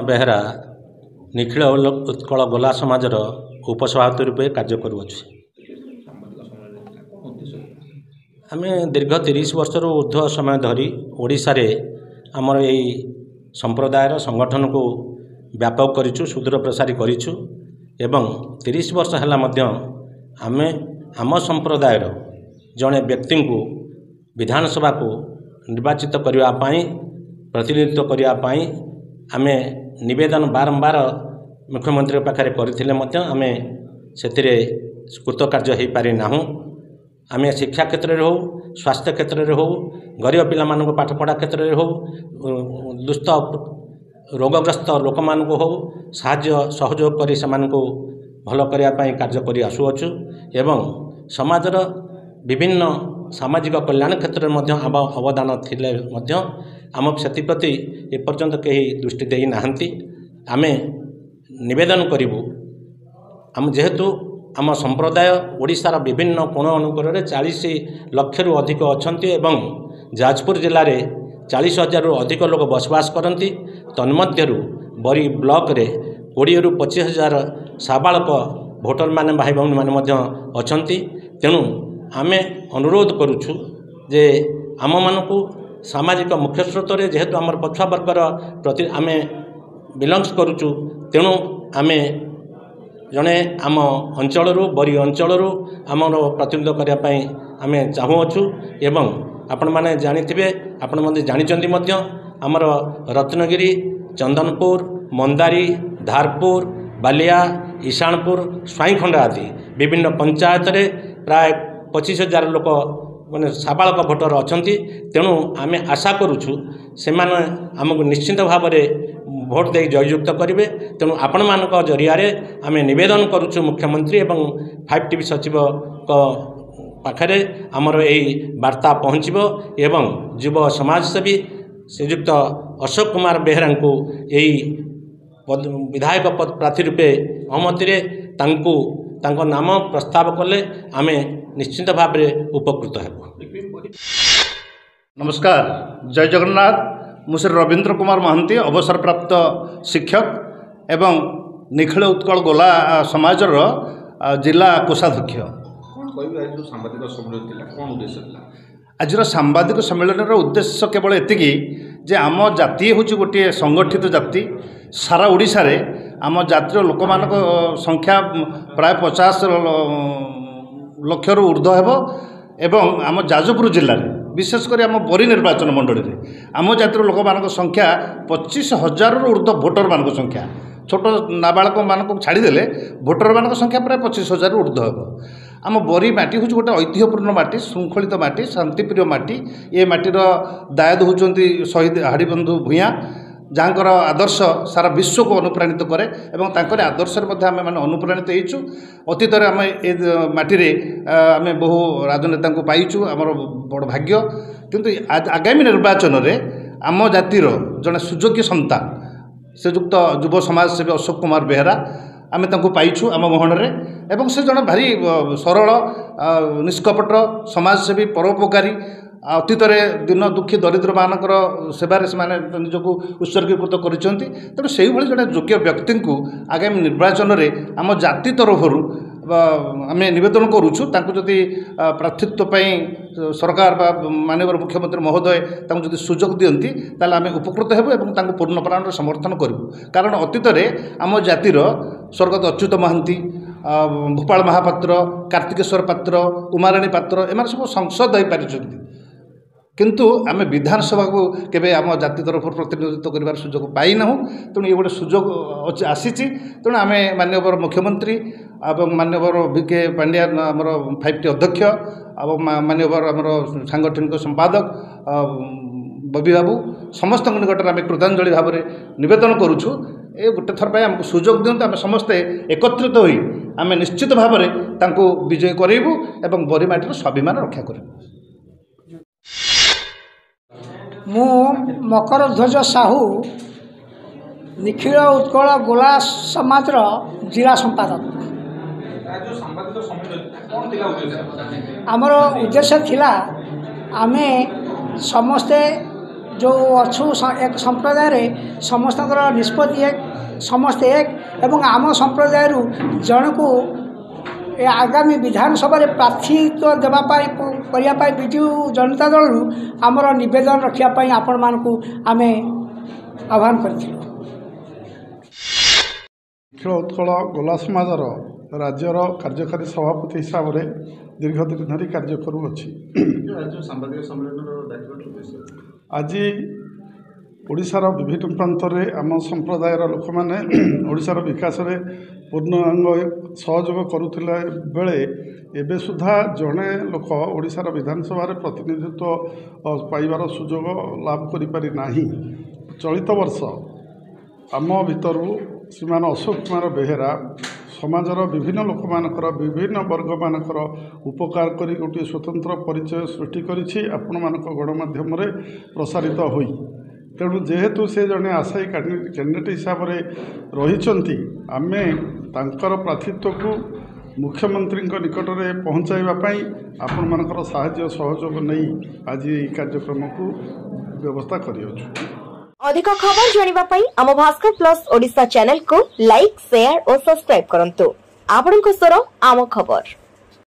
ବେହେରା ନିଖିଳ ଉତ୍କଳ ଗୋଲା ସମାଜର ଉପସଭାପତି ରୂପେ କାର୍ଯ୍ୟ କରୁଅଛୁ। ଆମେ ଦୀର୍ଘ 30 ବର୍ଷରୁ ଉର୍ଦ୍ଧ୍ୱ ସମୟ ଧରି ଓଡ଼ିଶାରେ ଆମର ଏହି ସମ୍ପ୍ରଦାୟର ସଂଗଠନକୁ ବ୍ୟାପକ କରିଛୁ, ସୁଦୂର ପ୍ରସାରୀ କରିଛୁ ଏବଂ 30 ବର୍ଷ ହେଲା ମଧ୍ୟ ଆମେ ଆମ ସମ୍ପ୍ରଦାୟର ଜଣେ ବ୍ୟକ୍ତିଙ୍କୁ ବିଧାନସଭାକୁ ନିର୍ବାଚିତ କରିବା ପାଇଁ, ପ୍ରତିନିଧିତ୍ୱ କରିବା ପାଇଁ ଆମେ ନିବେଦନ ବାରମ୍ବାର ମୁଖ୍ୟମନ୍ତ୍ରୀ ପାଖରେ କରିଥିଲେ ମଧ୍ୟ ଆମେ ସେଥିରେ କୃତକାର୍ଯ୍ୟ ହୋଇପାରି ନାହୁଁ। ଆମେ ଶିକ୍ଷା କ୍ଷେତ୍ରରେ ହେଉ, ସ୍ୱାସ୍ଥ୍ୟ କ୍ଷେତ୍ରରେ ହେଉ, ଗରିବ ପିଲାମାନଙ୍କ ପାଠପଢ଼ା କ୍ଷେତ୍ରରେ ହେଉ, ଦୁସ୍ଥ ରୋଗଗ୍ରସ୍ତ ଲୋକମାନଙ୍କୁ ହେଉ ସାହାଯ୍ୟ ସହଯୋଗ କରି ସେମାନଙ୍କୁ ଭଲ କରିବା ପାଇଁ କାର୍ଯ୍ୟ କରି ଆସୁଅଛୁ ଏବଂ ସମାଜର ବିଭିନ୍ନ ସାମାଜିକ କଲ୍ୟାଣ କ୍ଷେତ୍ରରେ ମଧ୍ୟ ଆମ ଅବଦାନ ଥିଲେ ମଧ୍ୟ ଆମ ସେଥିପ୍ରତି ଏପର୍ଯ୍ୟନ୍ତ କେହି ଦୃଷ୍ଟି ଦେଇନାହାନ୍ତି। ଆମେ ନିବେଦନ କରିବୁ, ଆମ ଯେହେତୁ ଆମ ସମ୍ପ୍ରଦାୟ ଓଡ଼ିଶାର ବିଭିନ୍ନ କୋଣ ଅନୁକୋଣରେ 40 ଲକ୍ଷରୁ ଅଧିକ ଅଛନ୍ତି ଏବଂ ଯାଜପୁର ଜିଲ୍ଲାରେ 40,000ରୁ ଅଧିକ ଲୋକ ବସବାସ କରନ୍ତି। ତନ୍ମଧ୍ୟରୁ ବରୀ ବ୍ଲକରେ 20ରୁ 25,000 ସାବାଳକ ଭୋଟରମାନେ ଭାଇ ଭଉଣୀମାନେ ମଧ୍ୟ ଅଛନ୍ତି। ତେଣୁ ଆମେ ଅନୁରୋଧ କରୁଛୁ ଯେ ଆମମାନଙ୍କୁ ସାମାଜିକ ମୁଖ୍ୟ ସ୍ରୋତରେ ଯେହେତୁ ଆମର ପଛୁଆ ବର୍ଗର ପ୍ରତି ଆମେ ବିଲଙ୍ଗସ୍ କରୁଛୁ, ତେଣୁ ଆମେ ଜଣେ ଆମ ଅଞ୍ଚଳରୁ ବରୀ ଅଞ୍ଚଳରୁ ଆମର ପ୍ରତିନିଧିତ୍ୱ କରିବା ପାଇଁ ଆମେ ଚାହୁଁଅଛୁ ଏବଂ ଆପଣମାନେ ଜାଣିଥିବେ, ଆପଣମାନେ ଜାଣିଛନ୍ତି ମଧ୍ୟ ଆମର ରତ୍ନଗିରି, ଚନ୍ଦନପୁର, ମନ୍ଦାରୀ, ଧାରପୁର, ବାଲିଆ, ଇଶାଣପୁର, ସ୍ୱାଇଁଖଣ୍ଡା ଆଦି ବିଭିନ୍ନ ପଞ୍ଚାୟତରେ ପ୍ରାୟ 25,000 ଲୋକ ମାନେ ସାବାଳକ ଭୋଟର ଅଛନ୍ତି। ତେଣୁ ଆମେ ଆଶା କରୁଛୁ ସେମାନେ ଆମକୁ ନିଶ୍ଚିତ ଭାବରେ ଭୋଟ ଦେଇ ଜୟଯୁକ୍ତ କରିବେ। ତେଣୁ ଆପଣମାନଙ୍କ ଜରିଆରେ ଆମେ ନିବେଦନ କରୁଛୁ ମୁଖ୍ୟମନ୍ତ୍ରୀ ଏବଂ 5TV ସଚିବଙ୍କ ପାଖରେ ଆମର ଏହି ବାର୍ତ୍ତା ପହଞ୍ଚିବ ଏବଂ ଯୁବ ସମାଜସେବୀ ଶ୍ରୀଯୁକ୍ତ ଅଶୋକ କୁମାର ବେହେରାଙ୍କୁ ଏହି ବିଧାୟକ ପ୍ରାର୍ଥୀ ରୂପେ ଅହମତିରେ ତାଙ୍କ ନାମ ପ୍ରସ୍ତାବ କଲେ ଆମେ ନିଶ୍ଚିତ ଭାବରେ ଉପକୃତ ହେବୁ। नमस्कार, जय जगन्नाथ। मु श्री रवींद्र कुमार महांती, अवसरप्राप्त शिक्षक एवं निखिल उत्कल गोला समाजर जिला कोषाध्यक्ष। आज सांबादिक सम्मेलन उद्देश्य केवल एतिकी जे आम जाति हूँ गोटे संगठित जाति। सारा ओडिशा रे आम जातिर लोक मान संख्या प्राय 50 लक्षर ऊर्ध्व हेबो एवं आम जाजपुर जिले में विशेषकर आम बरी निर्वाचन मंडल में आम जातिर लोक मान संख्या 25,000 ऊर्ध्व भोटर मान संख्या, छोट नाबालक मानक छाड़देले भोटर मान संख्या प्राय 25,000 ऊर्ध्व हेब। आम बरी माटी हूँ गोटे ऐतिह्यपूर्ण माटी, शृंखलित माटी, शांतिप्रिय माटी। ये माटीर दायद होती शहीद हाड़ीबंधु भूया, जहाँकर आदर्श सारा विश्व को अनुप्राणित करे एवं तांकर आदर्श आम मैंने अनुप्राणित होइछु। अतीत आम ए माटी आम बहु राजनेता पाइछु, आमर बड़ भाग्य। किंतु आगामी निर्वाचन में आम जातिर जड़े सुयोग्य सन्तान श्रीजुक्त युव समाजसेवी अशोक कुमार बेहेरा आम पाइछु आम मोहन एवं से जड़े भारी सरल निष्कपट समाजसेवी परोपकारी। अतीत दिन दुखी दरिद्र मानकर सेवारे से निजक उत्सर्गीकृत करिसेंती। तेणु से जड़े योग्य व्यक्ति को आगामी निर्वाचन में आम जाति तरफ आम नवेदन करुचु, जदि प्रार्थित्व सरकार माननीय मुख्यमंत्री महोदय जदि सुजोग दियंती ताले आम उपकृत हेबु एवं पूर्ण प्राण समर्थन करूँ। कारण अतीत आम जातिर स्वर्गत अच्युत महांती, भूपाल महापात्र, कार्तिकेश्वर पात्र, उमाराणी पात्र एम सब संसद हो पारि, किंतु आम विधानसभा को केवे आम जाति तरफ प्रतिनिधित्व कर सुजोग पाई ना। तेणु ये गोटे सुजोग आसी। तेणु आम माननीय मुख्यमंत्री और माननीय VK पांड्या आमर 5T अध्यक्ष और माननीय आमर सांगठनिक संपादक बबी बाबू समस्त निकट में आम कृतांजलि भाव में नवेदन करुचु। ये गोटे थर आमको सुजोग दिंतु, आम समस्ते एकत्रित होई आम निश्चित भाव में विजय करेबू एवं बरीमाटीर स्वाभिमान रक्षा करूँ। मु मकर ध्वज साहू निखिल उत्कल गोला समाज जिला संपादक। आमर उद्देश्य थिला आमे समस्ते जो अच्छु एक संप्रदाय समस्त निष्पत्ति एक समस्ते एक एवं आम संप्रदाय जन को आगामी विधानसभा प्रार्थित्व देवाई विजु जनता दल आमर नवेदन रखापी आपण मानक आम आह्वान करूँ। निखिल उत्कल गोला समाजर राज्यर कार्यकारी सभापति हिसाब से दीर्घ दिन धरी कार्य करुअछि। आज ओडिशार विभिन्न प्रांत में आम संप्रदायर लोक मैंने ओडिशार विकास में पूर्णांग सहयोग करुथिला बेले एबे सुधा जड़े लोक ओडिशार विधानसभा प्रतिनिधित्व पाइबार सुजोग लाभ करि पारि नाही। चलित वर्ष आम भितर श्रीमान अशोक कुमार बेहेरा समाजर विभिन्न लोक मानकर विभिन्न वर्ग मानकर उपकार करी गोटे स्वतंत्र परिचय सृष्टि करिछि आपण मानक गणमाध्यम रे प्रसारित होई। तेणु जेहेतु से जड़े आशायी कैंडिडेट हिसाब से रही आमे तांकर प्रार्थित्व को मुख्यमंत्री निकट में पहुँचाइवाई आपण मानकर साहाय्य सहयोग नहीं आज ये कार्यक्रम को व्यवस्था करियछु। अधिक खबर जानिबा पई आम भास्कर प्लस ओडिशा चैनल को लाइक शेयर और सब्सक्राइब करंतु। आपनक स्वर आम खबर।